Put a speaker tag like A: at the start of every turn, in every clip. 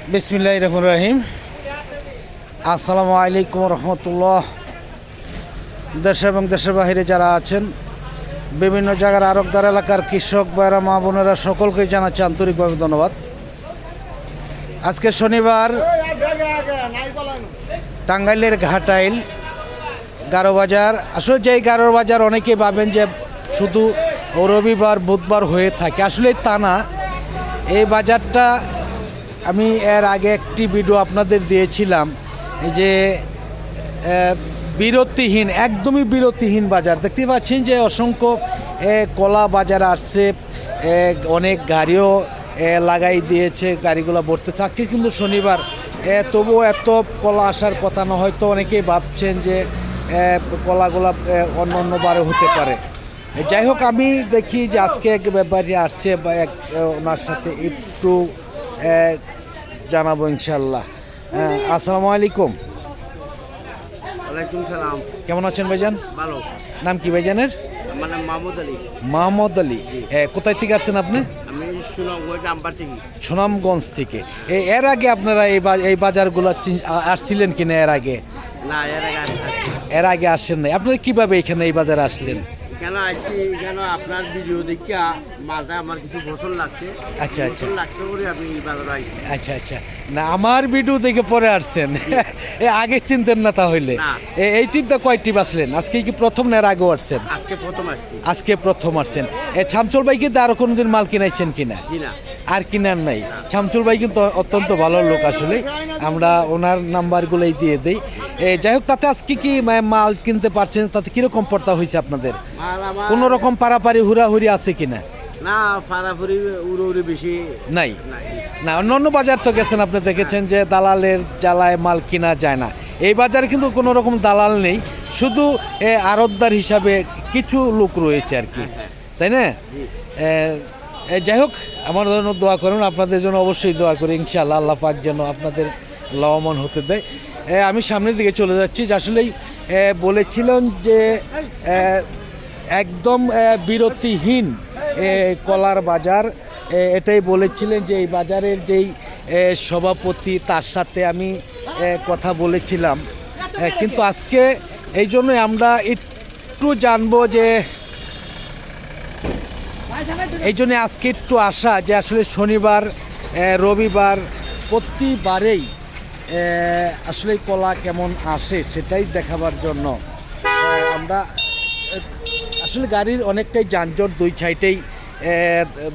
A: বিসমিল্লাহির রহমানির রহিম। আসসালামু আলাইকুম রহমতুল্লাহ। দেশে এবং দেশের বাহিরে যারা আছেন, বিভিন্ন জায়গার আরকদার এলাকার কৃষক ভাইরা, মা বোনেরা, সকলকে জানাচ্ছি আন্তরিকভাবে ধন্যবাদ। আজকে শনিবার, টাঙ্গাইলের ঘাটাইল গারো বাজার। আসলে যেই গারো বাজার অনেকেই ভাবেন যে শুধু রবিবার বুধবার হয়ে থাকে, আসলে তা না। এই বাজারটা আমি এর আগে একটি ভিডিও আপনাদের দিয়েছিলাম যে বিরতিহীন, একদমই বিরতিহীন বাজার। দেখতে পাচ্ছেন যে অসংখ্য কলা বাজার আসছে, অনেক গাড়িও লাগাই দিয়েছে, গাড়িগুলো ভরতেছে। আজকে কিন্তু শনিবার, তবুও এত কলা আসার কথা না। হয়তো অনেকেই ভাবছেন যে কলাগুলা অন্য অন্য বারে হতে পারে। যাই হোক, আমি দেখি যে আজকে এক ব্যাপারী আসছে, বা ওনার সাথে একটু জানাবো ইনশাল্লাহ। আসসালামু আলাইকুম।
B: ওয়ালাইকুম সালাম।
A: কেমন আছেন ভাইজান?
B: ভালো।
A: নাম কি ভাইজানের?
B: আমার নাম মাহমুদ আলী।
A: মোহাম্মদ আলী। কোথায় থেকে আসছেন আপনি?
B: আমি সুনামগঞ্জ আমপার থেকে।
A: সুনামগঞ্জ থেকে। এর আগে আপনারা এই বাজারগুলো আসছিলেন কিনা? এর আগে
B: না,
A: এর আগে আসেন নাই। আপনারা কিভাবে এখানে এই বাজারে আসলেন?
B: কেন আসছি, কেন আপনার ভিডিও দেখা মালটা আমার কিছু গোসল লাগছে।
A: আচ্ছা আচ্ছা
B: লাগছে বলে আমি এই বাজারে আসছি।
A: আচ্ছা আচ্ছা, না আমার ভিডিও দেখে পরে আসছেন। আগে চিনতেন না তাহলে? এই টিপটা কয় টিপ আসলেন আজকে? কি প্রথম না এর আগেও আসছেন?
B: আজকে প্রথম আসছি।
A: আজকে প্রথম আসছেন। শামসুল ভাই কিন্তু আরো কোনোদিন মাল কিনাইছেন কিনা?
B: জি না,
A: আর কিনার নাই। শামসুল ভাই কিন্তু অত্যন্ত ভালো লোক, আসলে আমরা ওনার নাম্বারগুলোই দিয়ে দিই। যাই হোক, তাতে আজকে কি মাল কিনতে পারছেন? তাতে কিরকম পড়তা হয়েছে আপনাদের? কোনো রকম পারাপারি হুড়াহুড়ি আছে কিনা?
B: না, ফারাফুরি উড়ি বেশি
A: নাই। না, অন্য বাজার তো গেছেন, আপনি দেখেছেন যে দালালের জ্বালায় মাল কিনা যায় না। এই বাজারে কিন্তু কোনো রকম দালাল নেই, শুধু আড়তদার হিসাবে কিছু লোক রয়েছে আর কি, তাই না? যাই হোক, আমার জন্য দোয়া করুন, আপনাদের জন্য অবশ্যই দোয়া করি ইনশাআল্লাহ। আল্লাহ পাক যেন আপনাদের লাভবান হতে দেয়। আমি সামনের দিকে চলে যাচ্ছি। যে আসলেই বলেছিলেন যে একদম বিরতিহীন কলার বাজার, এটাই বলেছিলেন যে এই বাজারের যেই সভাপতি, তার সাথে আমি কথা বলেছিলাম। কিন্তু আজকে এই জন্যই আমরা একটু জানবো, যে এই জন্যে আজকে একটু আসা, যে আসলে শনিবার রবিবার প্রতিবারেই আসলে কলা কেমন আসে সেটাই দেখাবার জন্য আমরা আসলে গাড়ির অনেকটাই যানজট, দুই সাইডেই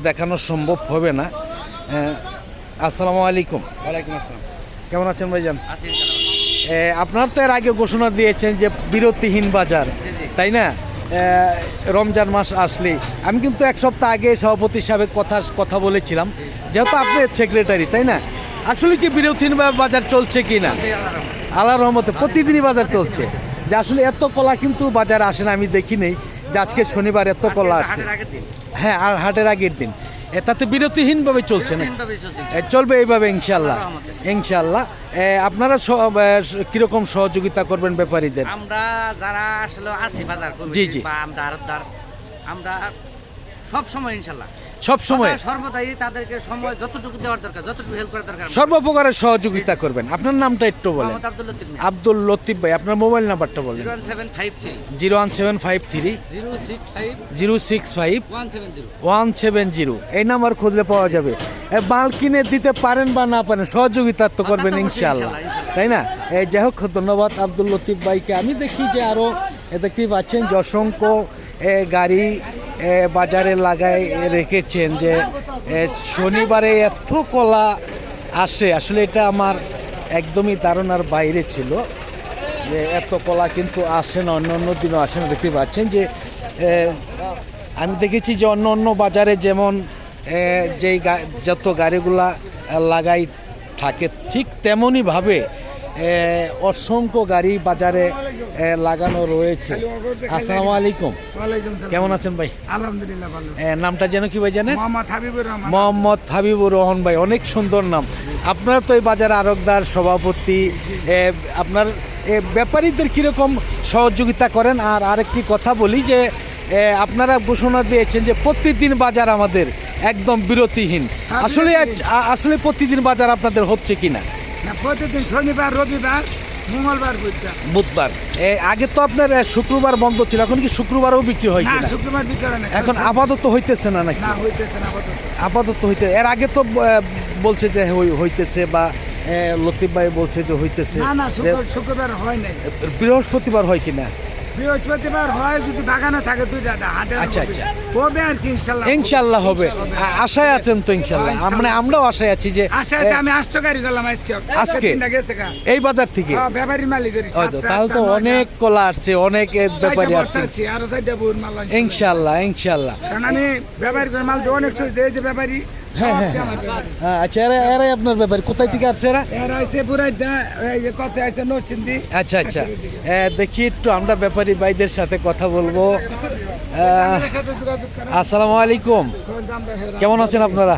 A: দেখানো সম্ভব হবে না। আসসালামু আলাইকুম।
B: ওয়ালাইকুম আসসালাম।
A: কেমন আছেন ভাইজান? আপনার তো এর আগে ঘোষণা দিয়েছেন যে বিরতিহীন বাজার, তাই না? রমজান মাস আসলে আমি কিন্তু এক সপ্তাহ আগে সভাপতি সাহেবের কথা বলেছিলাম, যেহেতু আপনি সেক্রেটারি, তাই না? আসলে কি বিরতিহীন বাজার চলছে কি না? আল্লাহর রহমতে প্রতিদিনই বাজার চলছে। যে আসলে এত কলা কিন্তু বাজারে আসে না, আমি দেখি নেই যে আজকে শনিবার এত কলা আসছে। হ্যাঁ, আর হাটের আগের দিন। তাতে বিরতিহীনভাবে চলছে না? চলবে এইভাবে ইনশাল্লাহ। ইনশাল্লাহ। আপনারা কিরকম সহযোগিতা করবেন ব্যাপারীদের?
C: আমরা যারা আসলে আছি বাজার
A: জি জি,
C: আমরা সব সময় ইনশাল্লাহ
A: সব সময়
C: সর্বদাই তাদেরকে সময় যতটুকু দেওয়ার দরকার, যতটুকু হেল্প করার দরকার,
A: সর্বপ্রকারের সহযোগিতা করবেন। আপনার নামটা একটু বলেন। আব্দুল লতিফ ভাই, আপনার মোবাইল নাম্বারটা বলেন। 01753 065 170। এই নাম্বার খুঁজলে পাওয়া যাবে। মাল কিনে দিতে পারেন বা না পারেন, সহযোগিতা তো করবেন ইনশাআল্লাহ, তাই না? যাই হোক, ধন্যবাদ আব্দুল লতিফ ভাইকে। আমি দেখি যে আরও দেখতেই পাচ্ছেন যে অসংখ্য গাড়ি বাজারে লাগাই রেখেছেন, যে শনিবারে এত কলা আসে। আসলে এটা আমার একদমই ধারণার বাইরে ছিল যে এত কলা কিন্তু আসে না, অন্য অন্য দিনও আসে না। দেখতে পাচ্ছেন যে আমি দেখেছি যে অন্য অন্য বাজারে যেমন যেই যত গাড়িগুলা লাগাই থাকে, ঠিক তেমনইভাবে অসংখ্য গাড়ি বাজারে লাগানো রয়েছে। আসসালামু আলাইকুম। কেমন আছেন ভাই?
D: আলহামদুলিল্লাহ ভালো।
A: নামটা যেন কি ভাই জানেন?
D: মোহাম্মদ
A: হাবিবুর রহমান ভাই, অনেক সুন্দর নাম। আপনার তো এই বাজার আরকদার সভাপতি, আপনার ব্যাপারীদের কীরকম সহযোগিতা করেন? আর আরেকটি কথা বলি যে আপনারা ঘোষণা দিয়েছেন যে প্রতিদিন বাজার আমাদের, একদম বিরতিহীন। আসলে আসলে প্রতিদিন বাজার আপনাদের হচ্ছে কিনা?
D: না, প্রতিদিন শনিবার, রবিবার, মঙ্গলবার,
A: বুধবার। আগে তো আপনার শুক্রবার বন্ধ ছিল, এখন কি শুক্রবারও বিক্রি হয়
D: না,
A: কিনা?
D: শুক্রবার বিকেলে না।
A: এখন আপাতত হইতেছে না নাকি?
D: না, হইতেছে না আপাতত।
A: আপাতত হইতে, এর আগে তো বলছে যে হইতেছে, বা লতিফ ভাই বলছে যে হইতেছে।
D: না না, শুক্রবার হয় নাই।
A: বৃহস্পতিবার হয় কিনা?
D: বৃহস্পতিবার হয় যদি বাগানে থাকে দুইটা হাটে।
A: আচ্ছা, আচ্ছা।
D: হবে আর কি, ইনশাল্লাহ
A: ইনশাল্লাহ হবে। আশায় আছেন তো ইনশাল্লাহ? আমরাও আশায় আছি যে
D: আচ্ছা আচ্ছা, আমি 8 গাড়ি চালাম আজকে।
A: আজকে?
D: তিনটা গেছে গা।
A: এই বাজার থেকে।
D: ব্যাপারী মালিকের
A: তাহলে তো অনেক কলা আসছে, অনেক ব্যাপারী আসছে।
D: আরো 4টা বউর মাল আনছি।
A: ইনশাল্লাহ ইনশাল্লাহ।
D: কারণ আমি ব্যাপারী মাল দিয়ে অনেক সময় দেয় যে ব্যাপারী।
A: হ্যাঁ হ্যাঁ হ্যাঁ। আচ্ছা, এরাই আপনার ব্যাপারী। কোথায় থেকে আসছে এরা?
D: এরা আছে পুরাই এই যে কত আছে নরসিংদী।
A: আচ্ছা আচ্ছা। দেখি একটু আমরা ব্যাপারী ভাইদের সাথে কথা বলবো। আসসালামু আলাইকুম, কেমন আছেন আপনারা?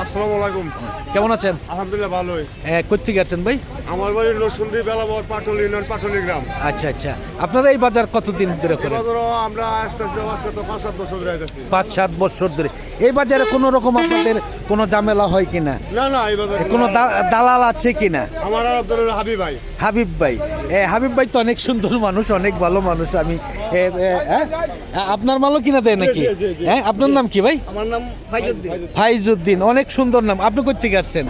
B: আসসালামু আলাইকুম।
A: কেমন আছেন?
B: আলহামদুলিল্লাহ ভালোই।
A: কোথেকে আসছেন ভাই?
B: আমার বাড়ি নরসিংদী বেলাবর পাটুল ইউনিয়ন পাটুলি গ্রাম।
A: আচ্ছা আচ্ছা। আপনারা এই বাজার কতদিন ধরে করেন?
B: বাজারও আমরা আসতেছি আজকে তো 5-7 বছর ধরে আইতাছি।
A: 5-7 বছর ধরে। এই বাজারে কোনো রকম আপনাদের কোনো ঝামেলা হয় কিনা?
B: না না, এই বাজারে
A: কোনো দালাল আছে কিনা?
B: আমার আব্দুল হাবিব ভাই।
A: হাবিব ভাই। হাবিব ভাই তো অনেক সুন্দর মানুষ, অনেক ভালো মানুষ। আমি আপনার মালও কিনা দেয় নাকি? হ্যাঁ, আপনার নাম কি ভাই?
C: আমার নাম ফাইজুদ্দিন।
A: ফাইজুদ্দিন, অনেক সুন্দর নাম। আপনি কোথা থেকে আসছেন?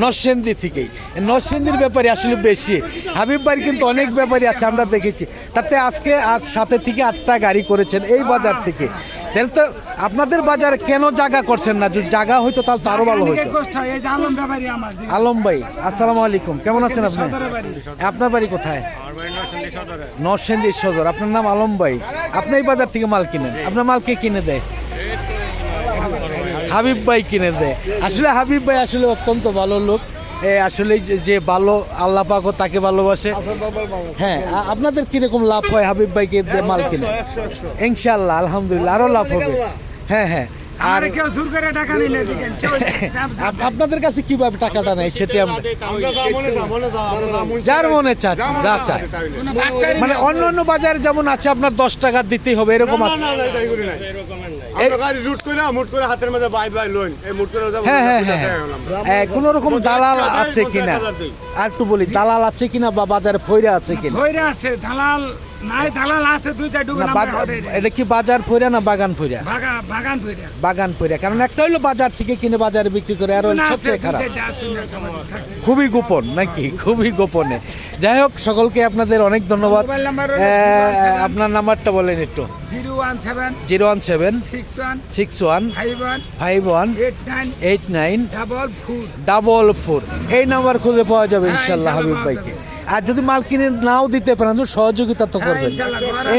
A: নরসিংদী থেকেই। নরসিংদীর ব্যাপারে আসলে বেশি। হাবিব ভাই কিন্তু অনেক ব্যাপারী আছে, আমরা দেখেছি। তাতে আজকে 7 থেকে 8টা গাড়ি করেছেন এই বাজার থেকে। তাহলে তো আপনাদের বাজারে কেন জায়গা করছেন না? যদি জায়গা হইতো তাহলে তো আরো ভালো হইতো।
D: এই যে আলম ব্যাপারী আমার।
A: আলম ভাই, আসসালামু আলাইকুম, কেমন আছেন আপনি? আপনার বাড়ি কোথায়? নরসিংদী সদর। আপনার নাম আলম ভাই। আপনি এই বাজার থেকে মাল কিনেন। আপনার মাল কে কিনে দেয়? হাবিব ভাই কিনে দেয়। আসলে হাবিব ভাই আসলে অত্যন্ত ভালো লোক। আসলে যে ভালো আল্লাহ পাকও তাকে ভালোবাসে। হ্যাঁ, আপনাদের কিরকম লাভ হয় হাবিব ভাইকে দিয়ে মাল কিনে? ইনশাআল্লাহ আলহামদুলিল্লাহ আরো লাভ হবে। হ্যাঁ হ্যাঁ। আর
D: আর কেউ জোর করে টাকা নিলে দিবেন, কেউ
A: আপনাদের কাছে কিভাবে টাকাটা নেয় সেটা আমরা
B: আমরা যা মনে যা মনে যা আমরা যা মনে
A: যার মনে চায় যা চায়। মানে অন্য অন্য বাজারে যেমন আছে আপনার 10 টাকা দিতেই হবে, এরকম
B: না
A: আছে?
B: না না, তাই করি নাই। আমরা গাড়ি রুট করে না, মুট করে হাতের মধ্যে বাই বাই লোন এই মুট করে যাব।
A: হ্যাঁ হ্যাঁ হ্যাঁ। কোন রকম দালাল আছে কিনা আর একটু বলি, দালাল আছে কিনা বা বাজারে ফইরা আছে কিনা?
D: ধরে আছে দালাল নাই, দালাল আছে দুইটা
A: না,
D: ডুবে
A: এটা কি বাজার ফইরা না বাগান ফইরা?
D: বাগান ধরে
A: বাগান ফইরা। কারণ একটা হলো বাজার থেকে কিনে বাজারে বিক্রি করে, আর হলো সবচেয়ে খারাপ খুবই গোপন নাকি? খুবই গোপনে। যাই হোক, সকলকে আপনাদের অনেক ধন্যবাদ।
D: মোবাইল নাম্বার হলো
A: আপনার নাম্বারটা বলেন একটু।
D: 017
A: 017
D: 61
A: 61
D: 51
A: 51
D: 89
A: 89
D: 44
A: 44। এই নাম্বার খুঁজে পাওয়া যাবে
D: হ্যাঁ,
A: ইনশাল্লাহ
D: ইনশাল্লাহ
A: হাবিব
D: পাওয়া
A: ভাইকে। আর যদি মাল কিনে নাও দিতে পারেন তো সহযোগিতা তো করবেন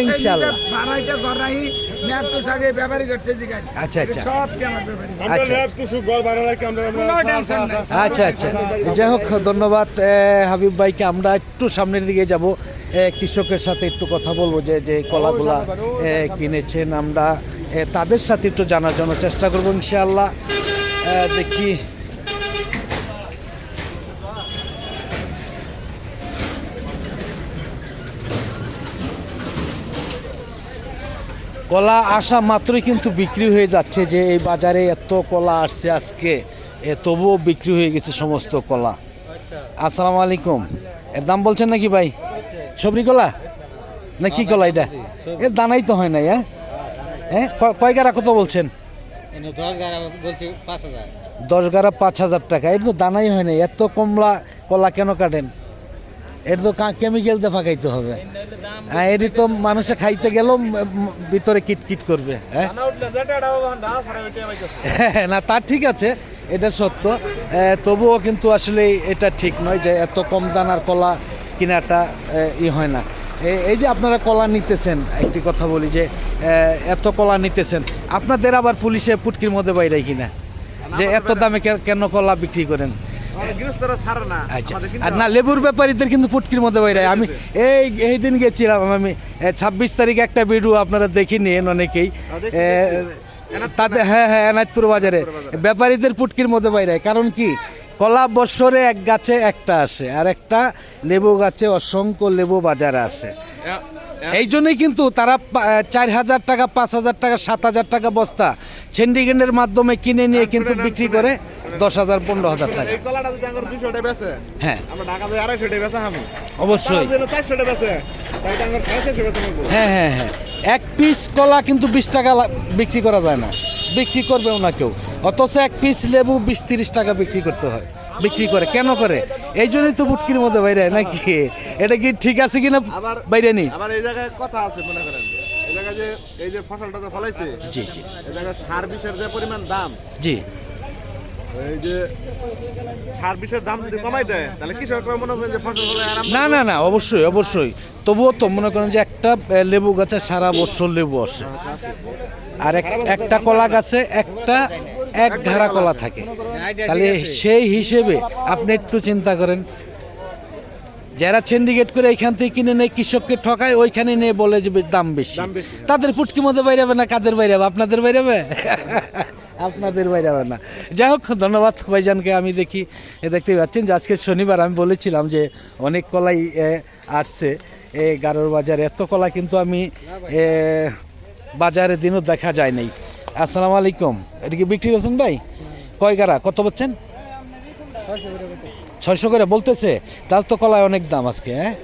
A: ইনশাল্লাহ।
D: বারাইটা গরাই ন্যাপ তো সাগে ব্যাপারী করতে জিগাই।
A: আচ্ছা, আচ্ছা।
D: সব কি আমার ব্যাপারী।
B: আমরা
A: আচ্ছা।
B: ল্যাব কিছু ঘর ভাড়া লাগে আমরা
D: কোনো টেনশন নাই।
A: আচ্ছা আচ্ছা। যাই হোক, ধন্যবাদ হাবিব ভাইকে। আমরা একটু সামনের দিকে যাব, কৃষকের সাথে একটু কথা বলবো যে যে কলাগুলা কিনেছেন। আমরা তাদের সাথে একটু জানার জন্য চেষ্টা করবো ইনশাআল্লাহ। দেখি কলা আসা মাত্রই কিন্তু বিক্রি হয়ে যাচ্ছে। যে এই বাজারে এত কলা আসছে আজকে, তবুও বিক্রি হয়ে গেছে সমস্ত কলা। আসসালামু আলাইকুম। এর দাম বলছেন নাকি ভাই? সবরি কলা না কি কলা এটা? এর দানাই তো হয় নাই। হ্যাঁ, কয় গাড়া কত বলছেন? 10 গাড়া 5,000 টাকা। এর তো দানাই হয় নাই। এত কমলা কলা কেন কাটেন? এর তো কেমিক্যাল দিয়ে ফাঁকাইতে হবে। এটি তো মানুষে খাইতে গেলেও ভিতরে কিটকিট করবে। হ্যাঁ না, তা ঠিক আছে, এটা সত্য। তবুও কিন্তু আসলে এটা ঠিক নয় যে এত কম দানার কলা কিনাটা হয় না। এই যে আপনারা কলা নিতেছেন, একটি কথা বলি যে এত কলা নিতেছেন, আপনাদের আবার পুলিশে পুটকির মধ্যে বাইরে কিনা যে এত দামে কেন কলা বিক্রি করেন? আচ্ছা। আর না, লেবুর ব্যাপারীদের কিন্তু পুটকির মধ্যে বাইরে। আমি এই দিন গেছিলাম, আমি 26 তারিখে একটা ভিডিও আপনারা দেখে নিন অনেকেই। তাদের হ্যাঁ হ্যাঁ এনায়তপুর বাজারে ব্যাপারীদের পুটকির মধ্যে বাইরে। কারণ কি, কলা বছরে এক গাছে একটা আসে, আর একটা লেবু গাছে অসংখ্য লেবু বাজারে আসে। এই জন্যই কিন্তু তারা 4,000 টাকা 5,000 টাকা 7,000 টাকা বস্তা সিন্ডিকেটের মাধ্যমে কিনে নিয়ে কিন্তু বিক্রি করে 10,000 15,000 টাকা।
E: এই কলাটা যদি আমার 200 টাকা বেচে,
A: হ্যাঁ
E: আমরা ঢাকা যাই 250 টাকা বেচা আমি।
A: অবশ্যই।
E: 400 টাকা বেচে, তাই আমার 450 বেচা লাগবে।
A: হ্যাঁ হ্যাঁ হ্যাঁ, এক পিস কলা কিন্তু 20 টাকা বিক্রি করা যায় না, বিক্রি করবেও না কেউ। অথচ এক পিস লেবু 20-30 টাকা বিক্রি করতে হয়, বিক্রি করে। কেন করে? এই জন্যই তো বুটকির মধ্যে বাইরে নাকি? এটা কি ঠিক আছে কিনা বাইরে নি?
E: আবার এই জায়গায় কথা আছে মনে করেন, এই জায়গায় যে এই যে ফসলটা যে ফলাইছে,
A: জি জি
E: এই জায়গায় সার বিষের যে পরিমাণ দাম,
A: জি।
E: এই যে সার বিষের দাম যদি কমাই দেয়, তাহলে কৃষকরা মনে করেন যে ফসল ফলায় আরাম।
A: না না না, অবশ্যই অবশ্যই। তবুও তো মনে করেন যে একটা লেবু গাছে সারা বছর লেবু আসে, আর একটা কলা গাছে এক ধারা কলা থাকে। তাহলে সেই হিসেবে আপনি একটু চিন্তা করেন, যারা সিন্ডিকেট করে এইখান থেকে কিনে নেয়, কৃষককে ঠকায়, ওইখানে নিয়ে বলে যে দাম বেশি, তাদের পুটকি মধ্যে বাইরাবে না, কাদের বাইরাবে? আপনাদের বাইরাবে? আপনাদের বাইরাবে না। যাই হোক, ধন্যবাদ ভাইজানকে। আমি দেখতে পাচ্ছেন যে আজকে শনিবার, আমি বলেছিলাম যে অনেক কলাই আসছে গারোর বাজারে। এত কলা কিন্তু আমি বাজারে দিনও দেখা যায় নাই। আসসালামু আলাইকুম। এটা কি বিক্রি করছেন ভাই? কয় গাড়া কত বলছেন? 600 করে বলতেছে। তাহলে তো কলায় অনেক দাম আজকে। হ্যাঁ,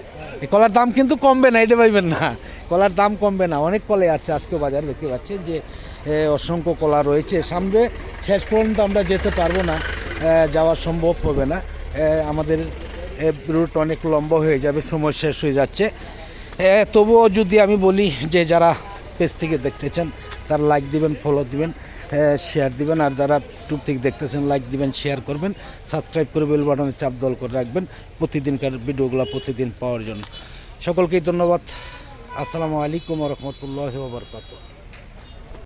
A: এই কলার দাম কিন্তু কমবে না, এটা ভাইবেন না। কলার দাম কমবে না, অনেক কলাই আসছে আজকে বাজারে। দেখতে পাচ্ছেন যে অসংখ্য কলা রয়েছে। সামনে শেষ পর্যন্ত আমরা যেতে পারবো না, যাওয়া সম্ভব হবে না। আমাদের রুট অনেক লম্বা হয়ে যাবে, সময় শেষ হয়ে যাচ্ছে। তবুও যদি আমি বলি যে যারা পেজ থেকে দেখতেছেন তারা লাইক দিবেন, ফলো দিবেন, শেয়ার দিবেন। আর যারা ইউটিউব থেকে দেখতেছেন লাইক দিবেন, শেয়ার করবেন, সাবস্ক্রাইব করে বেল বাটনে চাপ দল করে রাখবেন প্রতিদিনকার ভিডিওগুলো প্রতিদিন পাওয়ার জন্য। সকলকেই ধন্যবাদ। আসসালামু আলাইকুম ওয়া রাহমাতুল্লাহি ওয়া বারাকাতুহু।